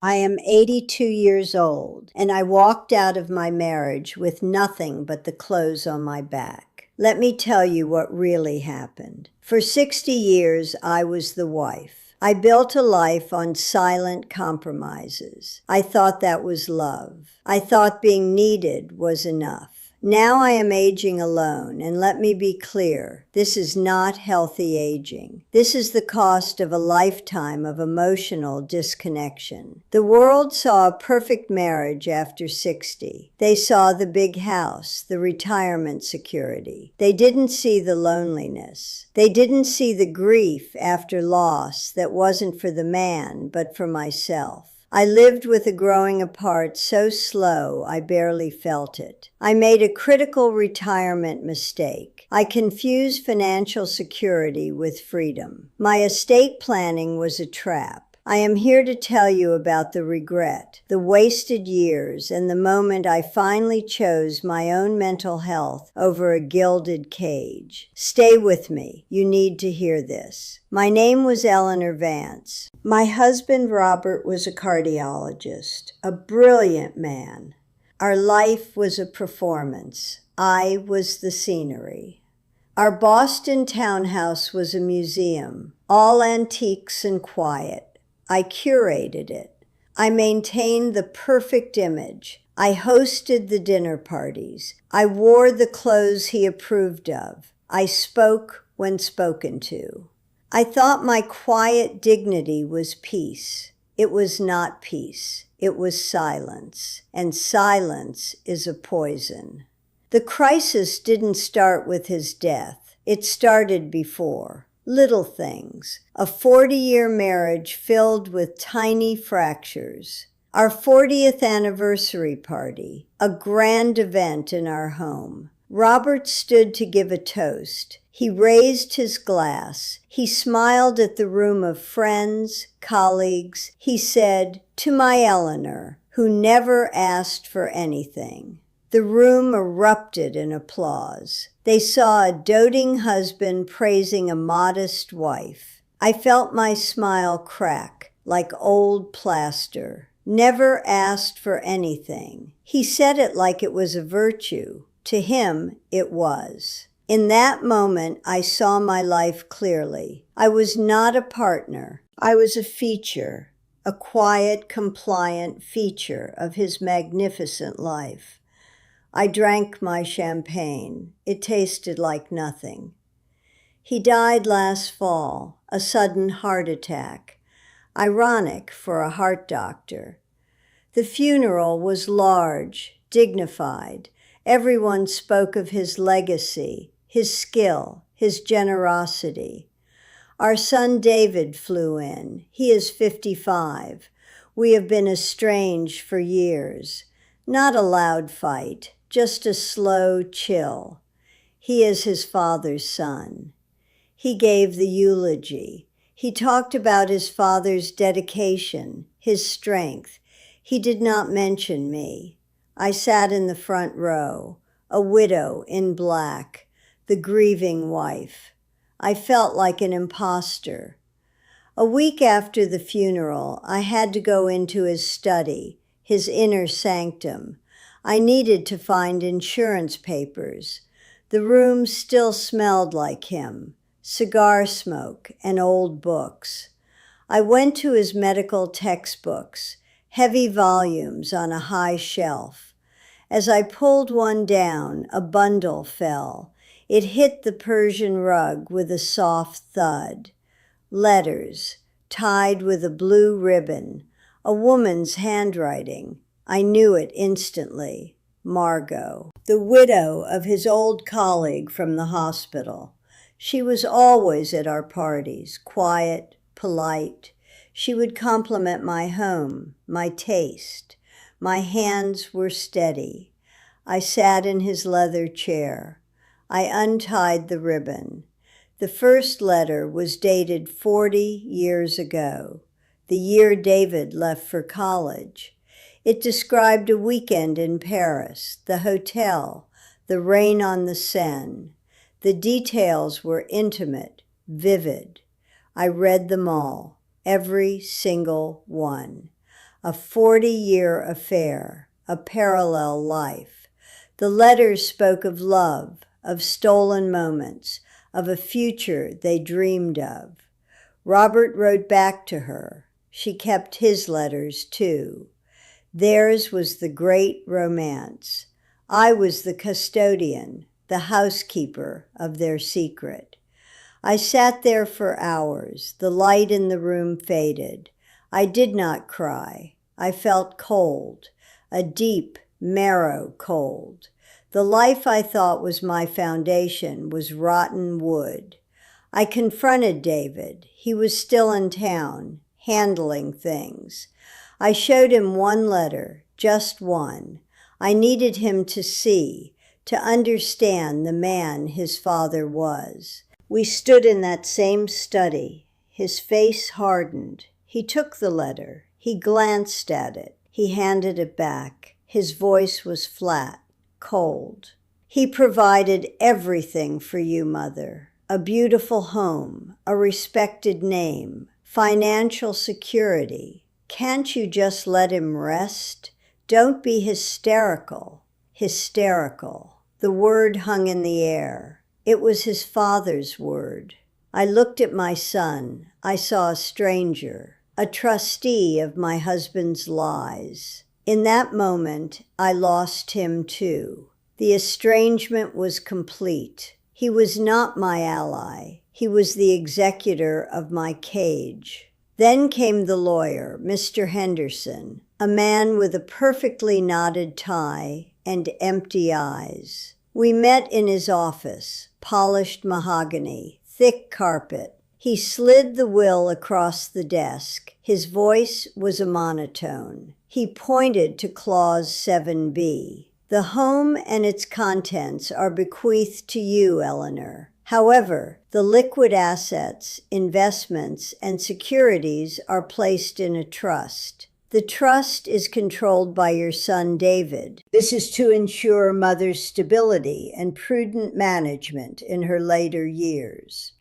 I am 82 years old, and I walked out of my marriage with nothing but the clothes on my back. Let me tell you what really happened. For 60 years, I was the wife. I built a life on silent compromises. I thought that was love. I thought being needed was enough. Now I am aging alone, and let me be clear, this is not healthy aging. This is the cost of a lifetime of emotional disconnection. The world saw a perfect marriage after 60. They saw the big house, the retirement security. They didn't see the loneliness. They didn't see the grief after loss that wasn't for the man, but for myself. I lived with a growing apart so slow I barely felt it. I made a critical retirement mistake. I confused financial security with freedom. My estate planning was a trap. I am here to tell you about the regret, the wasted years, and the moment I finally chose my own mental health over a gilded cage. Stay with me. You need to hear this. My name was Eleanor Vance. My husband Robert was a cardiologist, a brilliant man. Our life was a performance. I was the scenery. Our Boston townhouse was a museum, all antiques and quiet. I curated it. I maintained the perfect image. I hosted the dinner parties. I wore the clothes he approved of. I spoke when spoken to. I thought my quiet dignity was peace. It was not peace. It was silence. And silence is a poison. The crisis didn't start with his death. It started before. Little things. A 40-year marriage filled with tiny fractures. Our 40th anniversary party. A grand event in our home. Robert stood to give a toast. He raised his glass. He smiled at the room of friends, colleagues. He said, "To my Eleanor, who never asked for anything." The room erupted in applause. They saw a doting husband praising a modest wife. I felt my smile crack like old plaster. Never asked for anything. He said it like it was a virtue. To him, it was. In that moment, I saw my life clearly. I was not a partner. I was a feature, a quiet, compliant feature of his magnificent life. I drank my champagne. It tasted like nothing. He died last fall, a sudden heart attack. Ironic for a heart doctor. The funeral was large, dignified. Everyone spoke of his legacy, his skill, his generosity. Our son David flew in. He is 55. We have been estranged for years. Not a loud fight. Just a slow chill. He is his father's son. He gave the eulogy. He talked about his father's dedication, his strength. He did not mention me. I sat in the front row, a widow in black, the grieving wife. I felt like an imposter. A week after the funeral, I had to go into his study, his inner sanctum. I needed to find insurance papers. The room still smelled like him, cigar smoke and old books. I went to his medical textbooks, heavy volumes on a high shelf. As I pulled one down, a bundle fell. It hit the Persian rug with a soft thud. Letters, tied with a blue ribbon, a woman's handwriting. I knew it instantly. Margot, the widow of his old colleague from the hospital. She was always at our parties, quiet, polite. She would compliment my home, my taste. My hands were steady. I sat in his leather chair. I untied the ribbon. The first letter was dated 40 years ago, the year David left for college. It described a weekend in Paris, the hotel, the rain on the Seine. The details were intimate, vivid. I read them all, every single one. a 40-year affair, a parallel life. The letters spoke of love, of stolen moments, of a future they dreamed of. Robert wrote back to her. She kept his letters too. Theirs was the great romance. I was the custodian, the housekeeper of their secret. I sat there for hours. The light in the room faded. I did not cry. I felt cold, a deep, marrow cold. The life I thought was my foundation was rotten wood. I confronted David. He was still in town, handling things. I showed him one letter, just one. I needed him to see, to understand the man his father was. We stood in that same study. His face hardened. He took the letter. He glanced at it. He handed it back. His voice was flat, cold. He provided everything for you, Mother. A beautiful home, a respected name, financial security. Can't you just let him rest? Don't be hysterical. Hysterical. The word hung in the air. It was his father's word. I looked at my son. I saw a stranger, a trustee of my husband's lies. In that moment, I lost him too. The estrangement was complete. He was not my ally. He was the executor of my cage. Then came the lawyer, Mr. Henderson, a man with a perfectly knotted tie and empty eyes. We met in his office, polished mahogany, thick carpet. He slid the will across the desk. His voice was a monotone. He pointed to Clause 7B. The home and its contents are bequeathed to you, Eleanor. However, the liquid assets, investments, and securities are placed in a trust. The trust is controlled by your son, David. This is to ensure Mother's stability and prudent management in her later years.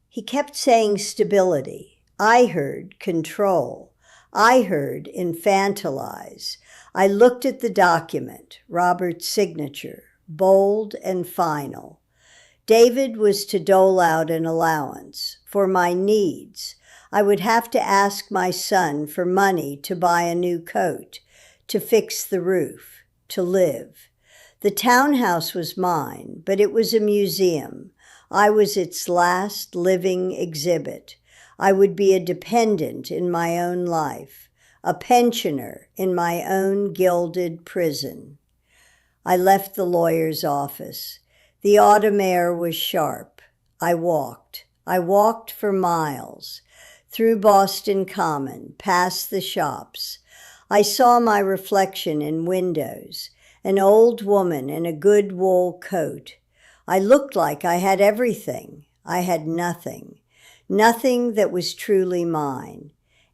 He kept saying stability. I heard control. I heard infantilize. I looked at the document, Robert's signature, bold and final. David was to dole out an allowance for my needs. I would have to ask my son for money to buy a new coat, to fix the roof, to live. The townhouse was mine, but it was a museum. I was its last living exhibit. I would be a dependent in my own life, a pensioner in my own gilded prison. I left the lawyer's office. The autumn air was sharp. I walked for miles, through Boston Common, past the shops. I saw my reflection in windows, an old woman in a good wool coat. I looked like I had everything. I had nothing, nothing that was truly mine.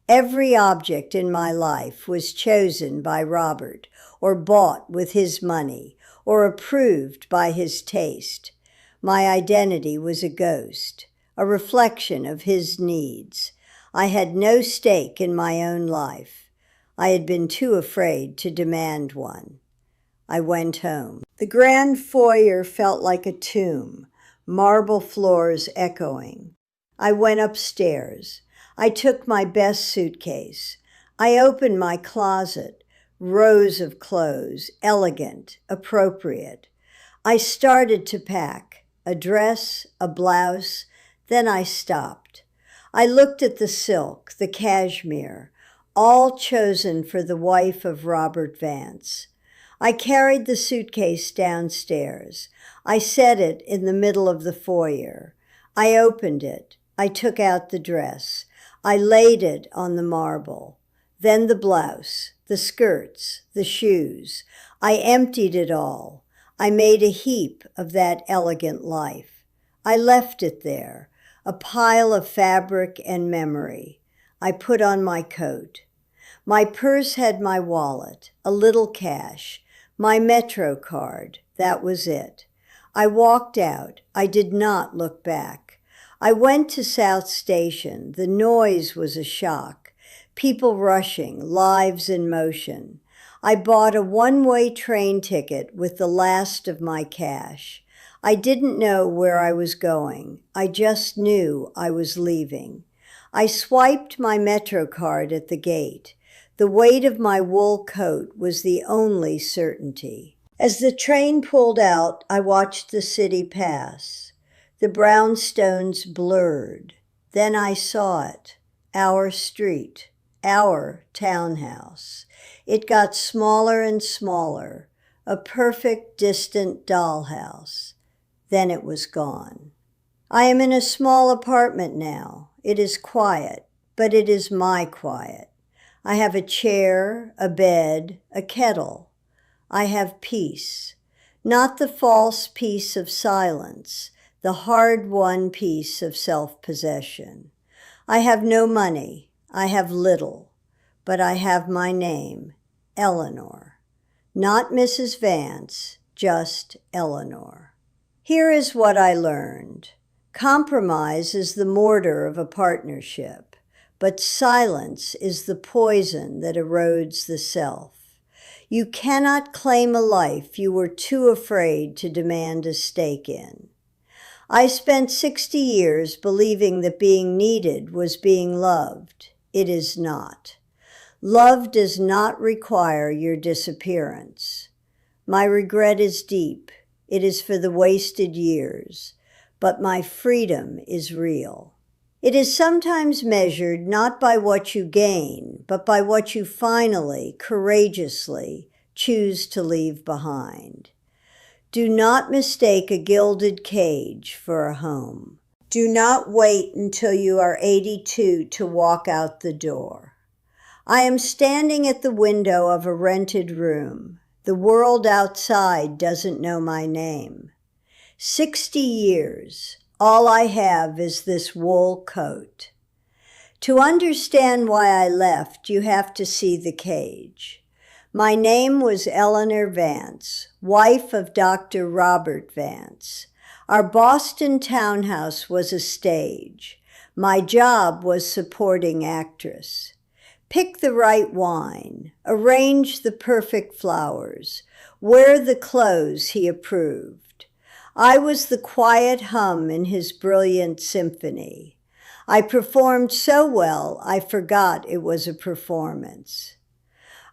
Every object in my life was chosen by Robert, or bought with his money, or approved by his taste. My identity was a ghost, a reflection of his needs. I had no stake in my own life. I had been too afraid to demand one. I went home. The grand foyer felt like a tomb, marble floors echoing. I went upstairs. I took my best suitcase. I opened my closet. Rows of clothes, elegant, appropriate. I started to pack, a dress, a blouse, then I stopped. I looked at the silk, the cashmere, all chosen for the wife of Robert Vance. I carried the suitcase downstairs. I set it in the middle of the foyer. I opened it. I took out the dress. I laid it on the marble. Then the blouse, the skirts, the shoes. I emptied it all. I made a heap of that elegant life. I left it there, a pile of fabric and memory. I put on my coat. My purse had my wallet, a little cash, my Metro card. That was it. I walked out. I did not look back. I went to South Station. The noise was a shock. People rushing, lives in motion. I bought a one-way train ticket with the last of my cash. I didn't know where I was going. I just knew I was leaving. I swiped my Metro card at the gate. The weight of my wool coat was the only certainty. As the train pulled out, I watched the city pass. The brownstones blurred. Then I saw it. Our street. Our townhouse. It got smaller and smaller. A perfect, distant dollhouse. Then it was gone. I am in a small apartment now. It is quiet, but it is my quiet. I have a chair, a bed, a kettle. I have peace. Not the false peace of silence, the hard-won peace of self-possession. I have no money. I have little. But I have my name, Eleanor. Not Mrs. Vance, just Eleanor. Here is what I learned. Compromise is the mortar of a partnership, but silence is the poison that erodes the self. You cannot claim a life you were too afraid to demand a stake in. I spent 60 years believing that being needed was being loved. It is not. Love does not require your disappearance. My regret is deep. It is for the wasted years. But my freedom is real. It is sometimes measured not by what you gain, but by what you finally, courageously choose to leave behind. Do not mistake a gilded cage for a home. Do not wait until you are 82 to walk out the door. I am standing at the window of a rented room. The world outside doesn't know my name. 60 years, all I have is this wool coat. To understand why I left, you have to see the cage. My name was Eleanor Vance, wife of Dr. Robert Vance. Our Boston townhouse was a stage. My job was supporting actress. Pick the right wine, arrange the perfect flowers, wear the clothes he approved. I was the quiet hum in his brilliant symphony. I performed so well, I forgot it was a performance.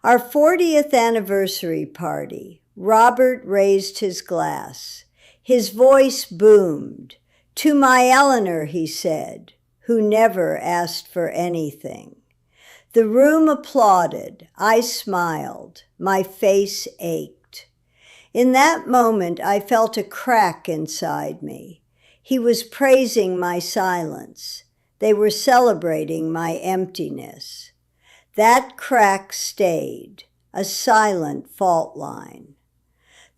Our 40th anniversary party, Robert raised his glass. His voice boomed. "To my Eleanor," he said, who never asked for anything. The room applauded. I smiled. My face ached. In that moment, I felt a crack inside me. He was praising my silence. They were celebrating my emptiness. That crack stayed, a silent fault line.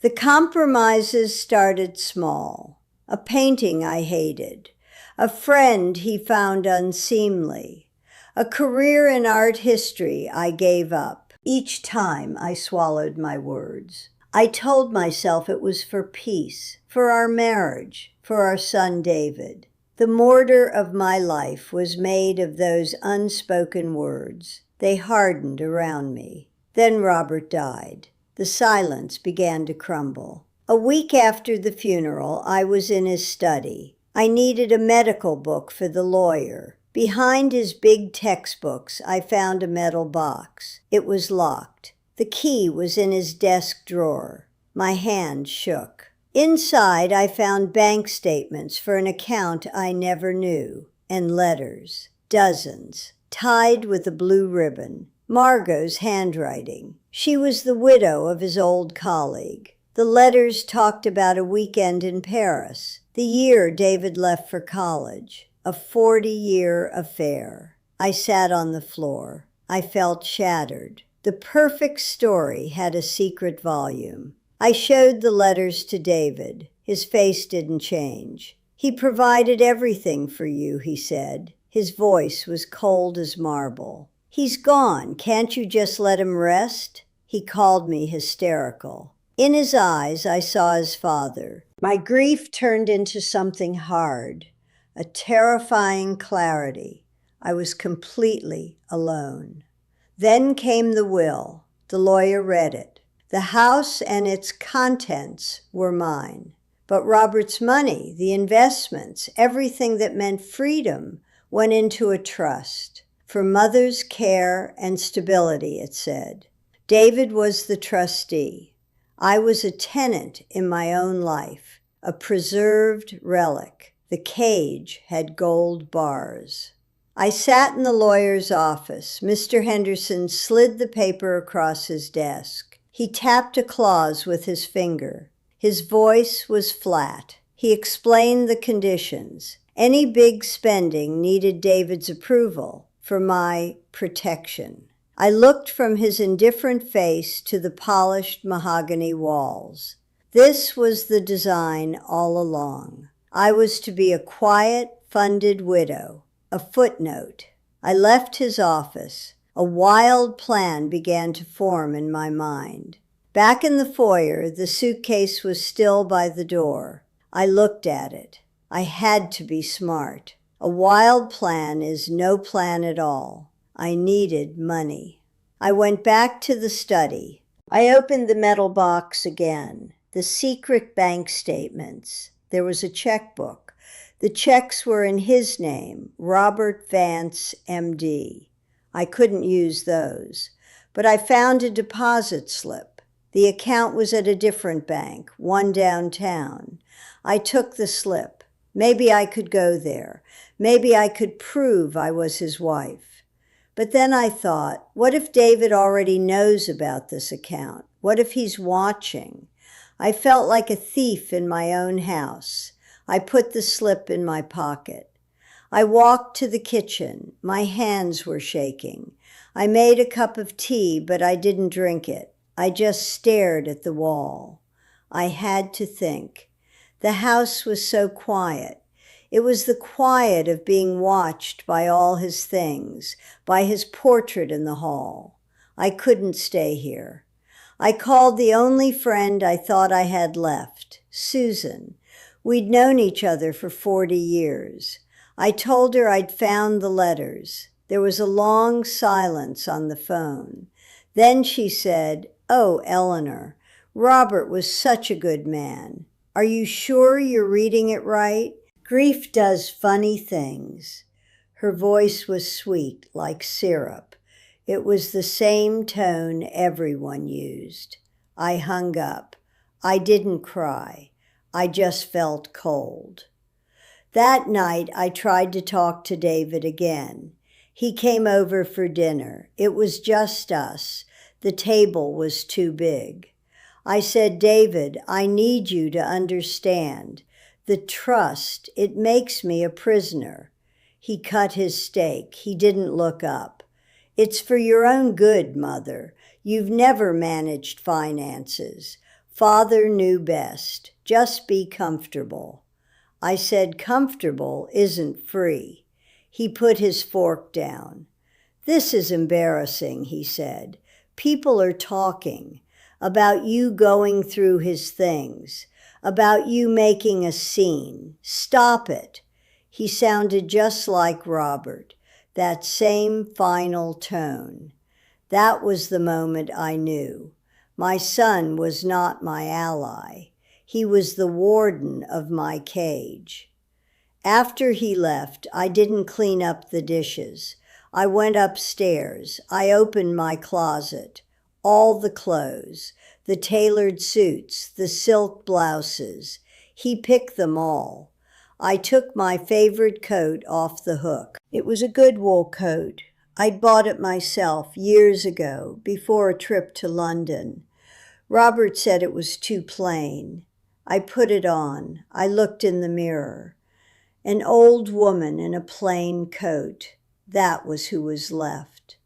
The compromises started small. A painting I hated. A friend he found unseemly. A career in art history I gave up. Each time I swallowed my words. I told myself it was for peace, for our marriage, for our son David. The mortar of my life was made of those unspoken words. They hardened around me. Then Robert died. The silence began to crumble. A week after the funeral, I was in his study. I needed a medical book for the lawyer. Behind his big textbooks, I found a metal box. It was locked. The key was in his desk drawer. My hand shook. Inside, I found bank statements for an account I never knew, and letters, dozens, tied with a blue ribbon. Margot's handwriting. She was the widow of his old colleague. The letters talked about a weekend in Paris, the year David left for college, a 40-year affair. I sat on the floor. I felt shattered. The perfect story had a secret volume. I showed the letters to David. His face didn't change. "He provided everything for you," he said. His voice was cold as marble. "He's gone. Can't you just let him rest?" He called me hysterical. In his eyes, I saw his father. My grief turned into something hard, a terrifying clarity. I was completely alone. Then came the will. The lawyer read it. The house and its contents were mine. But Robert's money, the investments, everything that meant freedom went into a trust for mother's care and stability, it said. David was the trustee. I was a tenant in my own life, a preserved relic. The cage had gold bars. I sat in the lawyer's office. Mr. Henderson slid the paper across his desk. He tapped a clause with his finger. His voice was flat. He explained the conditions. Any big spending needed David's approval for my protection. I looked from his indifferent face to the polished mahogany walls. This was the design all along. I was to be a quiet, funded widow. A footnote. I left his office. A wild plan began to form in my mind. Back in the foyer, the suitcase was still by the door. I looked at it. I had to be smart. A wild plan is no plan at all. I needed money. I went back to the study. I opened the metal box again. The secret bank statements. There was a checkbook. The checks were in his name, Robert Vance, M.D. I couldn't use those, but I found a deposit slip. The account was at a different bank, one downtown. I took the slip. Maybe I could go there. Maybe I could prove I was his wife. But then I thought, what if David already knows about this account? What if he's watching? I felt like a thief in my own house. I put the slip in my pocket. I walked to the kitchen. My hands were shaking. I made a cup of tea, but I didn't drink it. I just stared at the wall. I had to think. The house was so quiet. It was the quiet of being watched by all his things, by his portrait in the hall. I couldn't stay here. I called the only friend I thought I had left, Susan. We'd known each other for 40 years. I told her I'd found the letters. There was a long silence on the phone. Then she said, "Oh, Eleanor, Robert was such a good man. Are you sure you're reading it right? Grief does funny things." Her voice was sweet, like syrup. It was the same tone everyone used. I hung up. I didn't cry. I just felt cold. That night, I tried to talk to David again. He came over for dinner. It was just us. The table was too big. I said, "David, I need you to understand. The trust, it makes me a prisoner." He cut his steak. He didn't look up. "It's for your own good, Mother. You've never managed finances. Father knew best. Just be comfortable." I said, "Comfortable isn't free." He put his fork down. "This is embarrassing," he said. "People are talking about you going through his things, about you making a scene. Stop it." He sounded just like Robert, that same final tone. That was the moment I knew. My son was not my ally. He was the warden of my cage. After he left, I didn't clean up the dishes. I went upstairs. I opened my closet. All the clothes, the tailored suits, the silk blouses. He picked them all. I took my favorite coat off the hook. It was a good wool coat. I'd bought it myself years ago, before a trip to London. Robert said it was too plain. I put it on. I looked in the mirror. An old woman in a plain coat. That was who was left.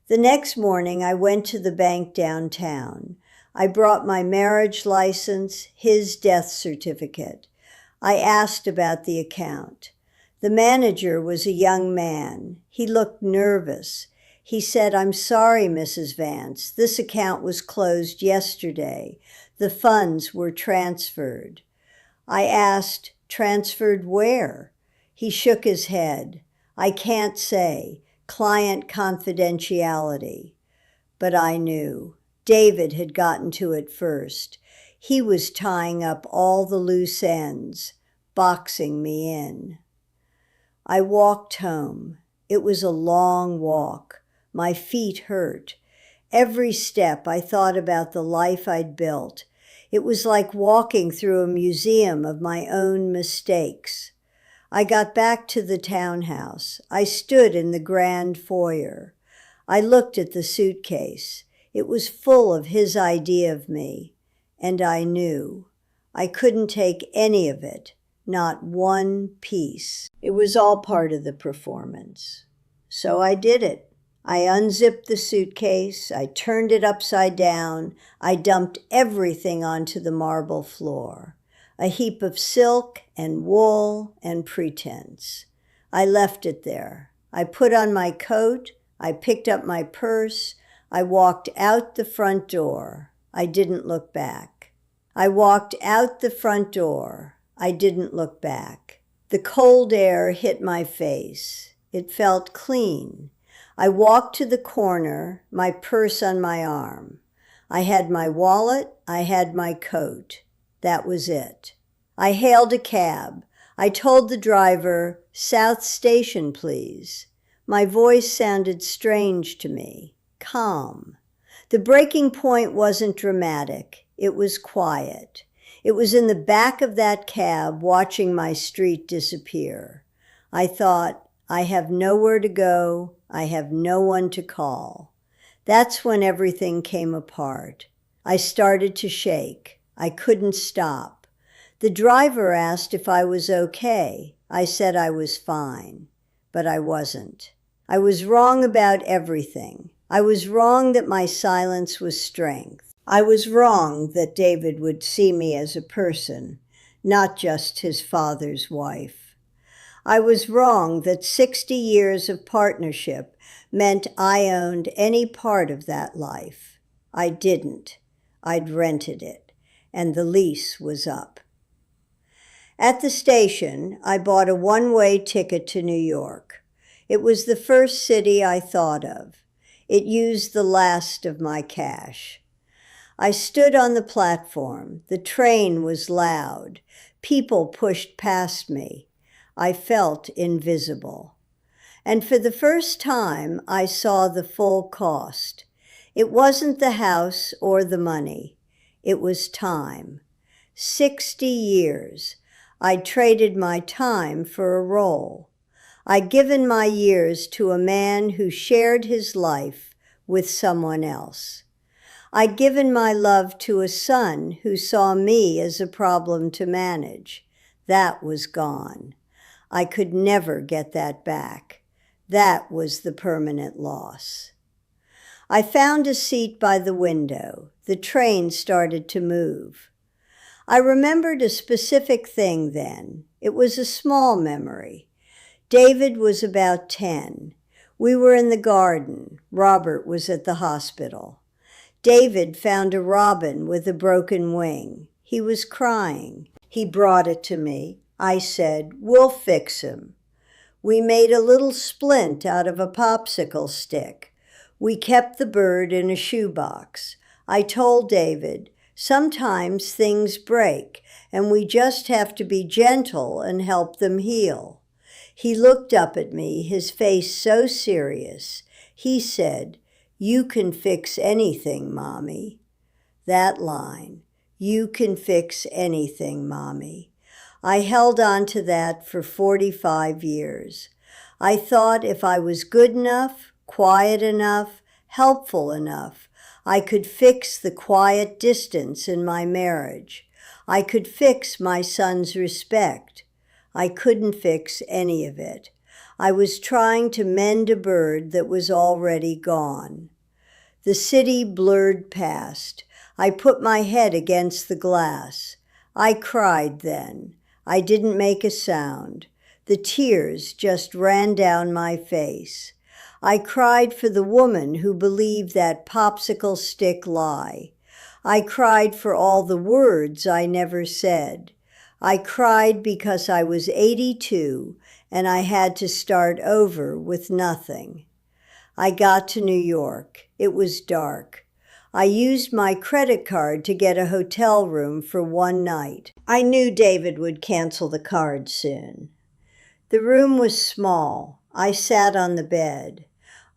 The next morning, I went to the bank downtown. I brought my marriage license, his death certificate. I asked about the account. The manager was a young man. He looked nervous. He said, "I'm sorry, Mrs. Vance. This account was closed yesterday. The funds were transferred." I asked, "Transferred where?" He shook his head. I can't say. Client confidentiality. But I knew. David had gotten to it first. He was tying up all the loose ends, boxing me in. I walked home. It was a long walk. My feet hurt. Every step I thought about the life I'd built. It was like walking through a museum of my own mistakes. I got back to the townhouse. I stood in the grand foyer. I looked at the suitcase. It was full of his idea of me, and I knew I couldn't take any of it, not one piece. It was all part of the performance. So I did it. I unzipped the suitcase, I turned it upside down, I dumped everything onto the marble floor, a heap of silk and wool and pretense. I left it there. I put on my coat, I picked up my purse, I walked out the front door. I didn't look back. I walked out the front door. I didn't look back. The cold air hit my face. It felt clean. I walked to the corner, my purse on my arm. I had my wallet, I had my coat. That was it. I hailed a cab. I told the driver, "South Station, please." My voice sounded strange to me, calm. The breaking point wasn't dramatic. It was quiet. It was in the back of that cab watching my street disappear. I thought, I have nowhere to go. I have no one to call. That's when everything came apart. I started to shake. I couldn't stop. The driver asked if I was okay. I said I was fine, but I wasn't. I was wrong about everything. I was wrong that my silence was strength. I was wrong that David would see me as a person, not just his father's wife. I was wrong that 60 years of partnership meant I owned any part of that life. I didn't. I'd rented it, and the lease was up. At the station, I bought a one-way ticket to New York. It was the first city I thought of. It used the last of my cash. I stood on the platform. The train was loud. People pushed past me. I felt invisible. And for the first time, I saw the full cost. It wasn't the house or the money. It was time. 60 years. I'd traded my time for a role. I'd given my years to a man who shared his life with someone else. I'd given my love to a son who saw me as a problem to manage. That was gone. I could never get that back. That was the permanent loss. I found a seat by the window. The train started to move. I remembered a specific thing then. It was a small memory. David was about 10. We were in the garden. Robert was at the hospital. David found a robin with a broken wing. He was crying. He brought it to me. I said, "We'll fix him." We made a little splint out of a popsicle stick. We kept the bird in a shoebox. I told David, sometimes things break, and we just have to be gentle and help them heal. He looked up at me, his face so serious. He said, "You can fix anything, Mommy." That line, "You can fix anything, Mommy." I held on to that for 45 years. I thought if I was good enough, quiet enough, helpful enough, I could fix the quiet distance in my marriage. I could fix my son's respect. I couldn't fix any of it. I was trying to mend a bird that was already gone. The city blurred past. I put my head against the glass. I cried then. I didn't make a sound. The tears just ran down my face. I cried for the woman who believed that popsicle stick lie. I cried for all the words I never said. I cried because I was 82 and I had to start over with nothing. I got to New York. It was dark. I used my credit card to get a hotel room for one night. I knew David would cancel the card soon. The room was small. I sat on the bed.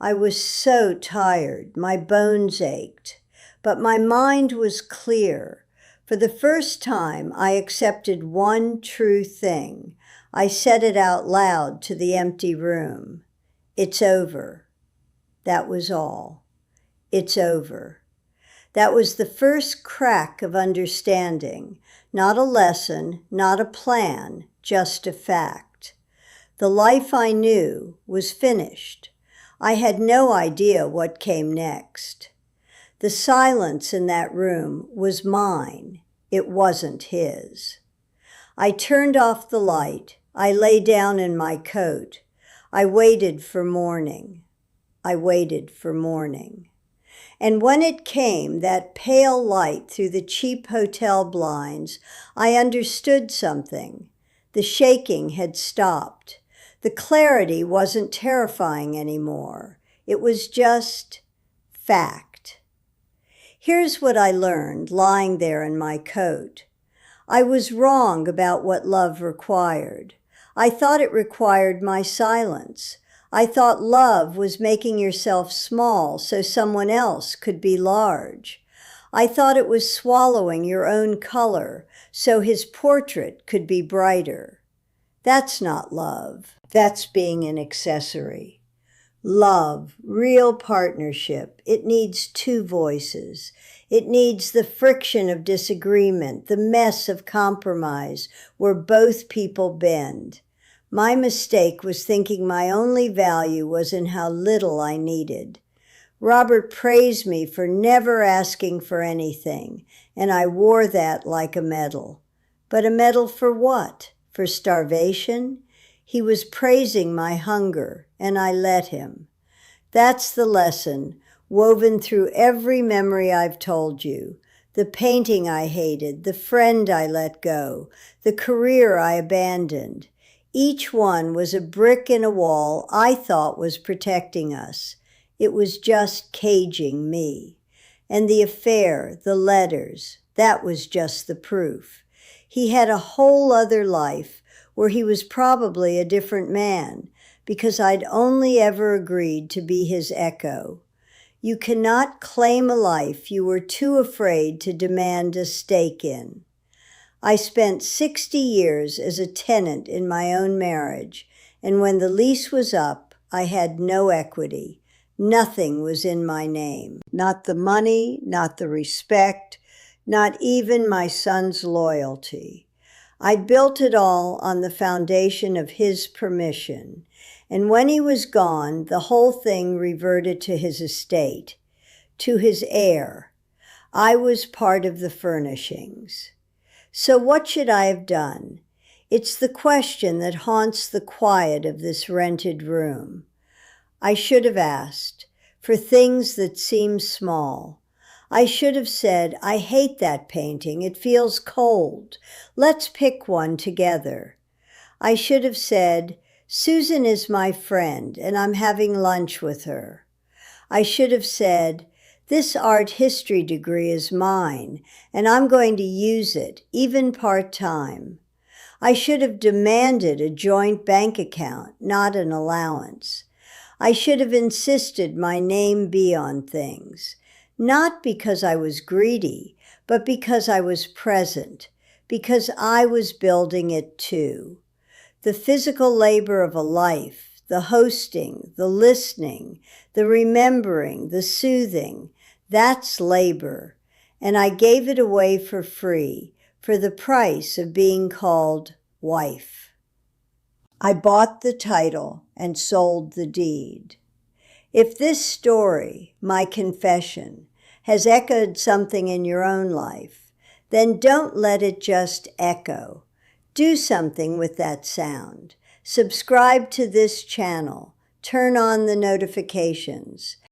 I was so tired. My bones ached. But my mind was clear. For the first time, I accepted one true thing. I said it out loud to the empty room. It's over. That was all. It's over. That was the first crack of understanding. Not a lesson, not a plan, just a fact. The life I knew was finished. I had no idea what came next. The silence in that room was mine. It wasn't his. I turned off the light. I lay down in my coat. I waited for morning. I waited for morning. And when it came, that pale light through the cheap hotel blinds, I understood something. The shaking had stopped. The clarity wasn't terrifying anymore. It was just fact. Here's what I learned lying there in my coat. I was wrong about what love required. I thought it required my silence. I thought love was making yourself small so someone else could be large. I thought it was swallowing your own color so his portrait could be brighter. That's not love. That's being an accessory. Love, real partnership, it needs two voices. It needs the friction of disagreement, the mess of compromise, where both people bend. My mistake was thinking my only value was in how little I needed. Robert praised me for never asking for anything, and I wore that like a medal. But a medal for what? For starvation? He was praising my hunger, and I let him. That's the lesson, woven through every memory I've told you. The painting I hated, the friend I let go, the career I abandoned. Each one was a brick in a wall I thought was protecting us. It was just caging me. And the affair, the letters, that was just the proof. He had a whole other life where he was probably a different man, because I'd only ever agreed to be his echo. You cannot claim a life you were too afraid to demand a stake in. I spent 60 years as a tenant in my own marriage, and when the lease was up, I had no equity. Nothing was in my name. Not the money, not the respect, not even my son's loyalty. I'd built it all on the foundation of his permission, and when he was gone, the whole thing reverted to his estate, to his heir. I was part of the furnishings. So what should I have done? It's the question that haunts the quiet of this rented room. I should have asked for things that seem small. I should have said, I hate that painting. It feels cold. Let's pick one together. I should have said, Susan is my friend, and I'm having lunch with her. I should have said, this art history degree is mine, and I'm going to use it, even part-time. I should have demanded a joint bank account, not an allowance. I should have insisted my name be on things, not because I was greedy, but because I was present, because I was building it too. The physical labor of a life, the hosting, the listening, the remembering, the soothing, that's labor, and I gave it away for free, for the price of being called wife. I bought the title and sold the deed. If this story, my confession, has echoed something in your own life, then don't let it just echo. Do something with that sound. Subscribe to this channel. Turn on the notifications.